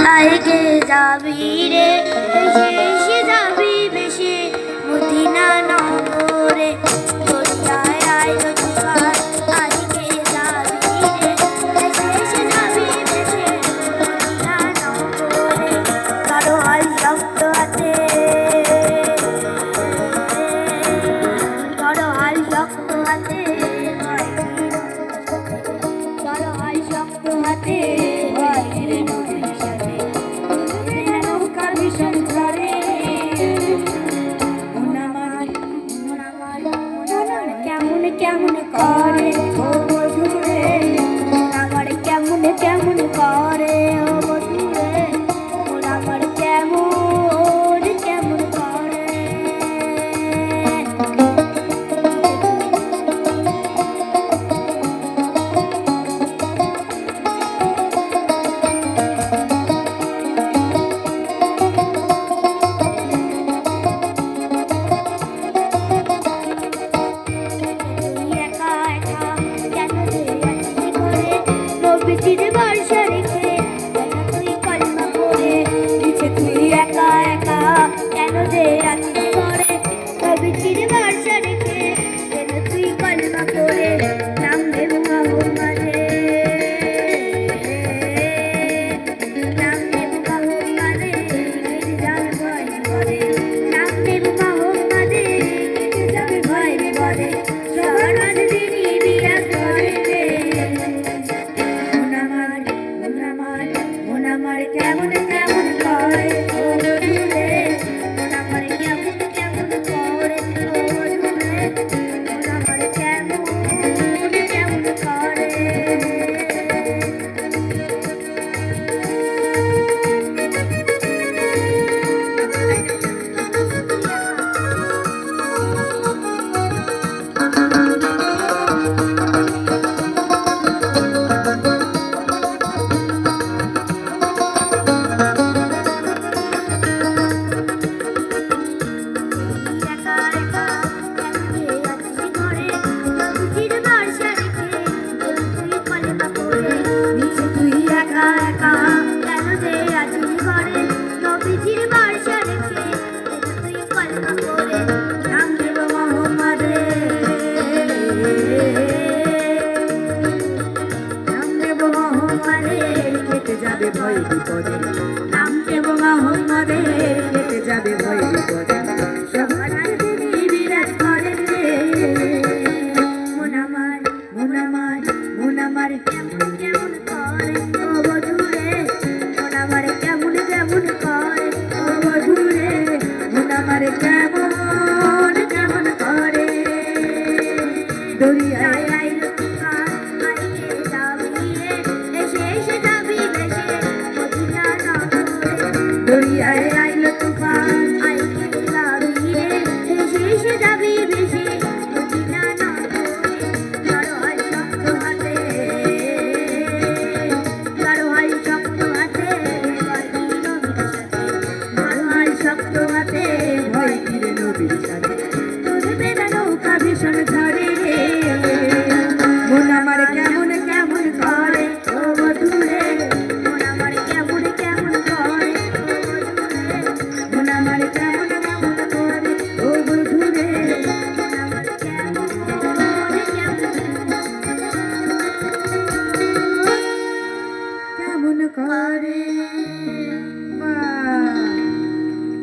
আইগে যাবি রে এসে এসে যাবি বেশি মদিনা নগরে দরিয়ায় আইলো তুফান আইগে যাবি রে এসে এসে যাবি বেশি মদিনা নগরে কারো হাল শক্ত হাতে কারো হাল শক্ত হাতে কারো হাল শক্ত হাতে কেমন করে ও বধুরে আমার কেমন কেমন করে ও বধুরে আমার কেমন কেমন করে চিরে বর্ষা রেখে তুই কলমা পড়ে নিচে তুই একা একা কেন যে আছিস করে তবে চিরে বর্ষা রেখে কেন তুই কলমা পড়ে নাম দেব মাহুর মাঝে নাম দেব মাহুর মাঝে যাবে ভয় বিপদে নাম দেব মাহুর মাঝে যাবে ভয় বিপদে সবার মাঝে তিনি বিরাজ করে আমার কেমন কেমন করে ও বধুরে আমার কেমন কেমন করে ও বধুরে আমার কেমন কেমন করে যাবে ভয় বিপদে নাম দেব মোহাম্মদের কেটে যাবে ভয় বিপদে সবার তিনি বিরাজ করেন রে মন আমার কেমন কেমন করে ও বধুরে মন আমার কেমন কেমন করে ও বধুরে মন আমার কেমন কেমন করে দরিয়ায় আইলো তুফান আইগে যাবি রে এসে এসে যাবি বেশি মদিনা নগরে দরিয়ায় আইলো তুফান আইগে যাবি রে এসে এসে যাবি বেশি মদিনা নগরে কারো হাল শক্ত হাতে কারো হাল শক্ত হাতে কারো হাল শক্ত হাতে ভয় ফিরে নবীর সাথে তোর বেলা নৌকা ভীষণ ঝড়ে রে মন আমার কেমন কেমন করে ও বধুরে মন আমার কেমন কেমন করে মন আমার কেমন কেমন করে ও বধুরে মন আমার কেমন কেমন করে